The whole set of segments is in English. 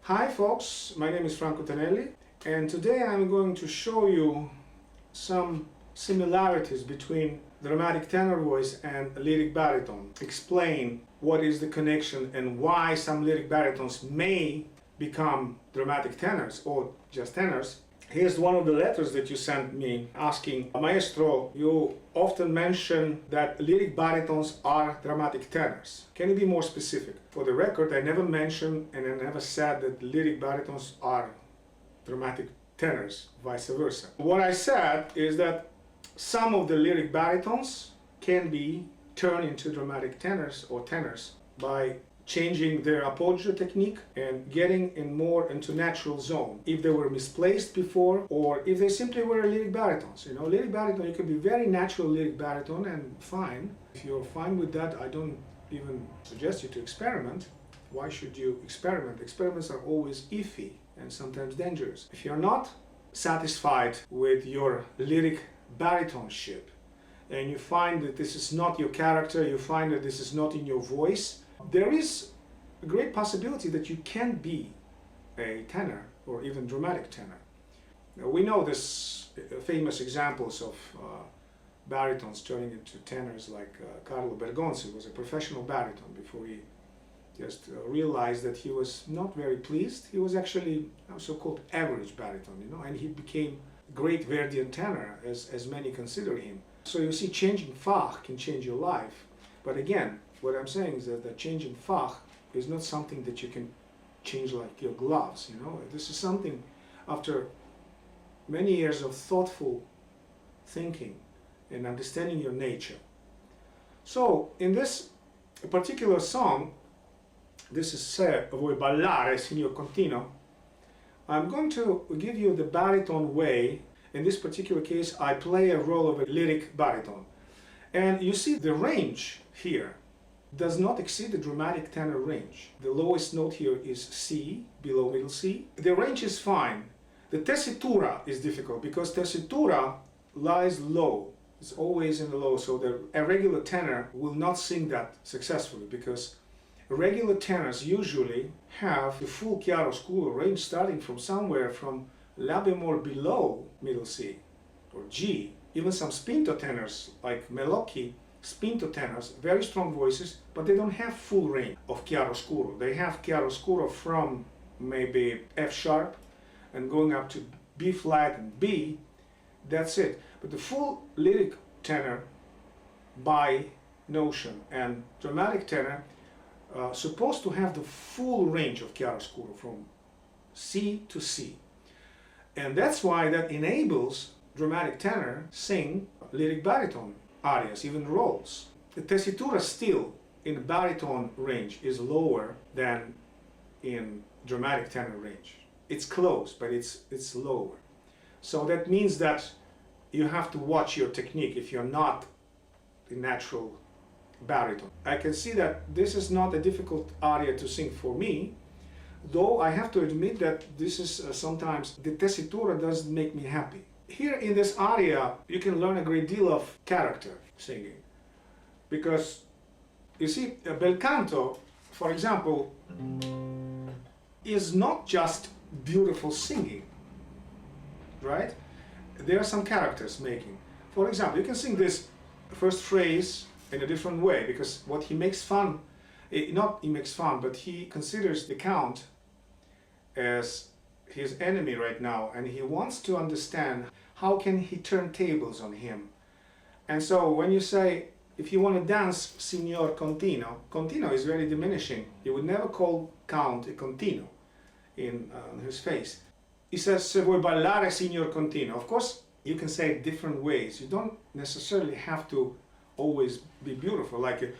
Hi folks, my name is Franco Tanelli and today I'm going to show you some similarities between dramatic tenor voice and lyric baritone. Explain what is the connection and why some lyric baritones may become dramatic tenors or just tenors. Here's one of the letters that you sent me asking, Maestro, you often mention that lyric baritones are dramatic tenors. Can you be more specific? For the record, I never mentioned and I never said that lyric baritones are dramatic tenors, vice versa. What I said is that some of the lyric baritones can be turned into dramatic tenors or tenors by changing their appoggio technique and getting in more into natural zone. If they were misplaced before or if they simply were lyric baritones. You know, lyric baritone, you can be very natural lyric baritone and fine. If you're fine with that, I don't even suggest you to experiment. Why should you experiment? Experiments are always iffy and sometimes dangerous. If you're not satisfied with your lyric baritoneship and you find that this is not your character, you find that this is not in your voice, there is a great possibility that you can be a tenor or even dramatic tenor. Now, we know this famous examples of baritones turning into tenors like Carlo Bergonzi was a professional baritone before he just realized that he was not very pleased. He was actually a so-called average baritone, you know, and he became a great Verdian tenor as many consider him. So you see, changing FACH can change your life. But again, what I'm saying is that the changing FACH is not something that you can change like your gloves, you know. This is something after many years of thoughtful thinking and understanding your nature. So in this particular song, this is Se vuoi ballare, signor Contino, I'm going to give you the baritone way. In this particular case, I play a role of a lyric baritone. And you see the range here does not exceed the dramatic tenor range. The lowest note here is C, below middle C. The range is fine. The tessitura is difficult because tessitura lies low. It's always in the low, so a regular tenor will not sing that successfully because regular tenors usually have the full chiaroscuro range starting from somewhere from La bemol below middle C or G. Even some spinto tenors like Melocchi, spinto tenors, very strong voices, but they don't have full range of chiaroscuro. They have chiaroscuro from maybe F sharp and going up to B flat and B, that's it. But the full lyric tenor by notion and dramatic tenor supposed to have the full range of chiaroscuro from C to C. And that's why that enables dramatic tenor sing lyric baritone arias, even rolls. The tessitura still in baritone range is lower than in dramatic tenor range. It's close, but it's lower. So that means that you have to watch your technique if you're not a natural baritone. I can see that this is not a difficult aria to sing for me, though I have to admit that this is sometimes the tessitura doesn't make me happy. Here in this aria, you can learn a great deal of character singing. Because, you see, a bel canto, for example, is not just beautiful singing, right? There are some characters making. For example, you can sing this first phrase in a different way, because what he makes fun, not he makes fun, but he considers the count as his enemy right now, and he wants to understand how can he turn tables on him. And so when you say, if you want to dance signor Contino, Contino is very diminishing. You would never call count a Contino in his face. He says, Se vuoi ballare signor Contino. Of course, you can say it different ways. You don't necessarily have to always be beautiful. Like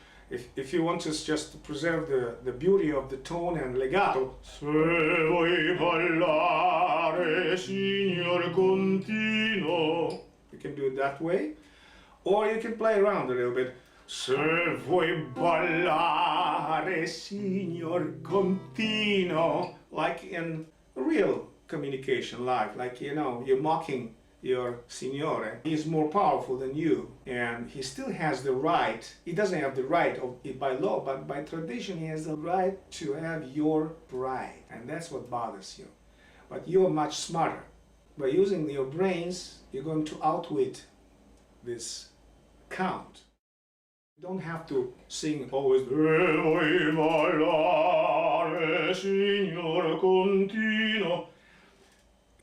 if you want to just preserve the beauty of the tone and legato, Se vuoi ballare signor Contino, you can do it that way. Or you can play around a little bit. Se vuoi ballare signor Contino, like in real communication live, like, you know, you're mocking your signore, he is more powerful than you, and he still has the right, he doesn't have the right of it by law, but by tradition he has the right to have your bride, and that's what bothers you. But you're much smarter. By using your brains, you're going to outwit this count. You don't have to sing always vuol ballare, signor contino.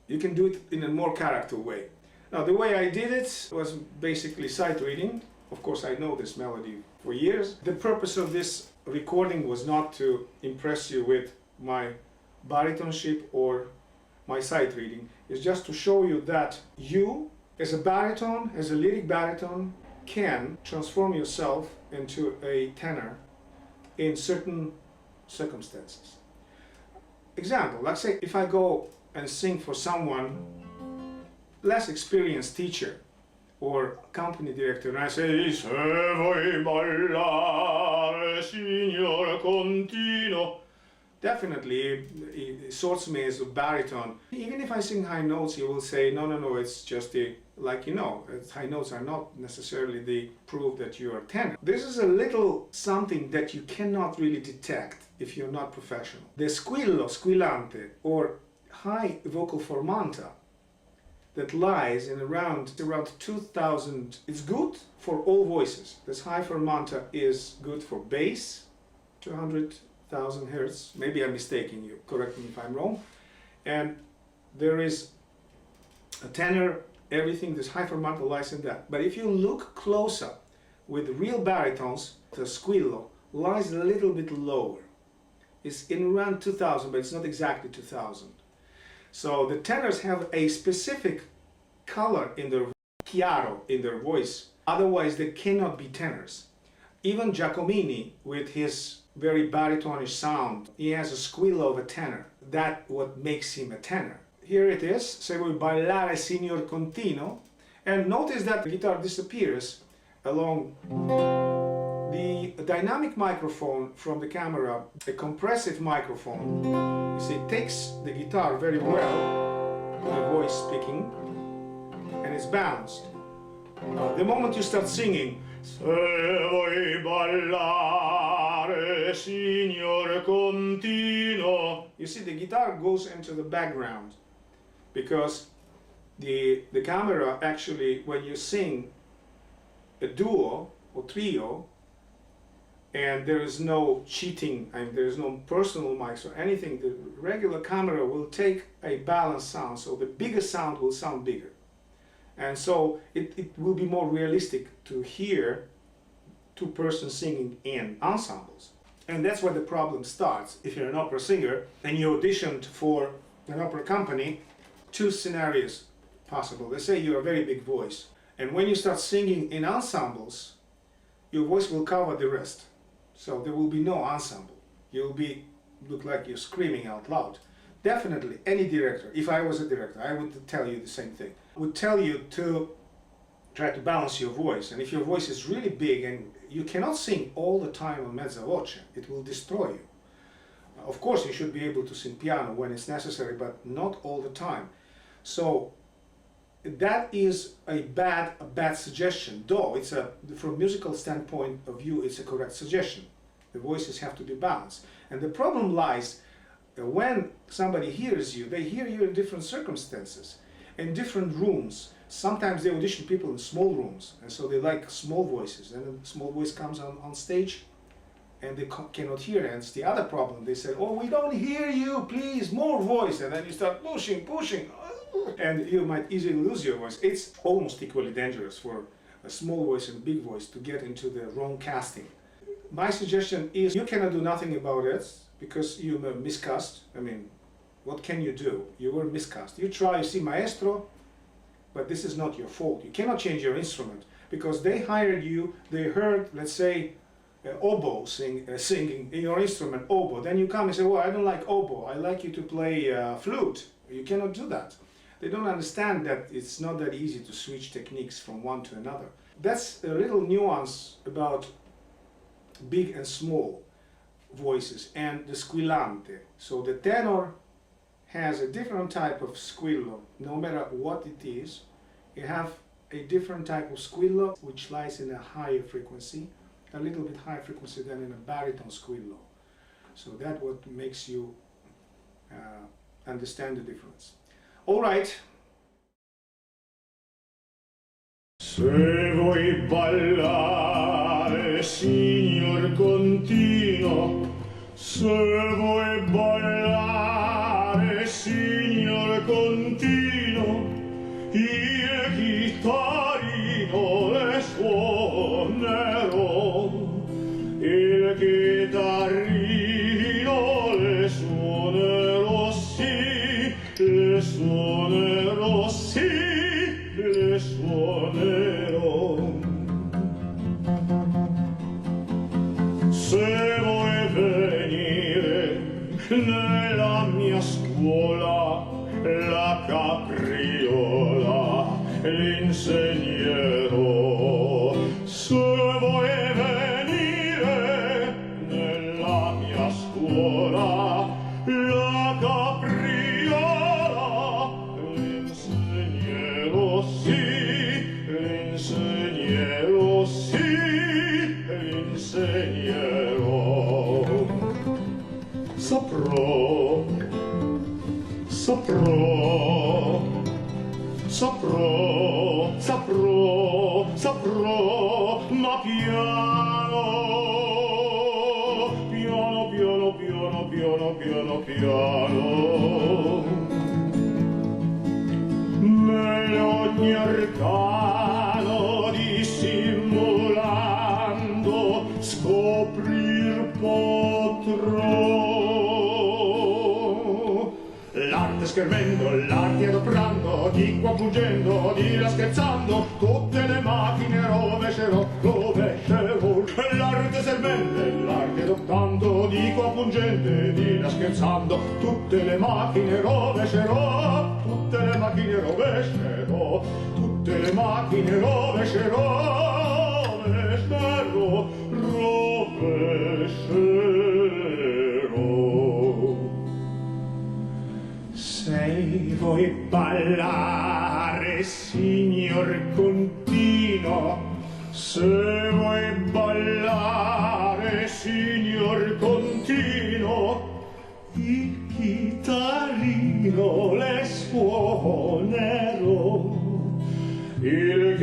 You can do it in a more character way. Now, the way I did it was basically sight reading. Of course, I know this melody for years. The purpose of this recording was not to impress you with my baritonship or my sight reading. It's just to show you that you, as a baritone, as a lyric baritone, can transform yourself into a tenor in certain circumstances. Example, let's say if I go and sing for someone less experienced teacher or company director, and I say se vuoi ballare, signor contino, definitely it sorts me as a baritone. Even if I sing high notes, he will say no, it's just the, like, you know, high notes are not necessarily the proof that you're a tenor. This is a little something that you cannot really detect if you're not professional. The squillo, squillante, or high vocal formanta that lies in around 2000, it's good for all voices. This high formanta is good for bass, 200,000 hertz. Maybe I'm mistaking you, correct me if I'm wrong. And there is a tenor, everything, this high formanta lies in that. But if you look closer with real baritones, the squillo lies a little bit lower. It's in around 2000, but it's not exactly 2000. So the tenors have a specific color in their chiaro, in their voice. Otherwise, they cannot be tenors. Even Giacomini, with his very baritonish sound, he has a squillo of a tenor. That's what makes him a tenor. Here it is, se vuol ballare, signor contino. And notice that the guitar disappears along the dynamic microphone from the camera, a compressive microphone. You see, it takes the guitar very well, the voice speaking, and it's balanced. The moment you start singing, se vuoi ballare, signor contino, you see the guitar goes into the background, because the camera actually, when you sing a duo or trio, and there is no cheating, and there is no personal mics or anything, the regular camera will take a balanced sound, so the bigger sound will sound bigger. And so it will be more realistic to hear two persons singing in ensembles. And that's where the problem starts. If you're an opera singer and you auditioned for an opera company, two scenarios possible. Let's say you're a very big voice, and when you start singing in ensembles, your voice will cover the rest. So there will be no ensemble. You'll look like you're screaming out loud. Definitely, any director, if I was a director, I would tell you the same thing. I would tell you to try to balance your voice. And if your voice is really big and you cannot sing all the time on mezza voce, it will destroy you. Of course, you should be able to sing piano when it's necessary, but not all the time. So that is a bad suggestion, though it's from a musical standpoint of view, it's a correct suggestion. The voices have to be balanced. And the problem lies when somebody hears you, they hear you in different circumstances, in different rooms. Sometimes they audition people in small rooms, and so they like small voices. And a small voice comes on stage, and they cannot hear. And it's the other problem. They say, oh, we don't hear you, please, more voice. And then you start pushing, and you might easily lose your voice. It's almost equally dangerous for a small voice and a big voice to get into the wrong casting. My suggestion is you cannot do nothing about it because you were miscast. I mean, what can you do? You were miscast. You try, you see maestro, but this is not your fault. You cannot change your instrument because they hired you, they heard, let's say, oboe singing in your instrument, oboe. Then you come and say, well, I don't like oboe, I like you to play flute. You cannot do that. They don't understand that it's not that easy to switch techniques from one to another. That's a little nuance about big and small voices and the squillante. So the tenor has a different type of squillo, no matter what it is, You have a different type of squillo which lies in a higher frequency, a little bit higher frequency than in a baritone squillo. So that's what makes you understand the difference. All right. Se vuoi ballare, signor continuo, se vuoi ballare, signor continuo, il chitarrino le suonerò, il chitarrino le suonerò, sì, le suonerò, sì, le suonerò. Se vuoi venire nella mia scuola, la capriola l'insegnerò. Se vuoi venire nella mia scuola, la capriola l'insegnerò, sì, l'insegnerò, sì, l'insegnerò. Saprò, saprò, saprò, saprò, saprò, ma piano, piano, piano, piano, piano, piano, piano. Ogni arcano dissimulando scoprir potrò. L'arte schermendo, l'arte adoprando, di qua fuggendo, di là scherzando, tutte le macchine rovescerò, rovescerò. L'arte servente, l'arte adottando, di qua fuggente, di là scherzando, tutte le macchine rovescerò, tutte le macchine rovescerò, tutte le macchine rovescerò, rovescerò, rovescerò. Se vuoi ballare, signor continuo, se vuoi ballare, signor continuo, il chitarrino le suonerò, il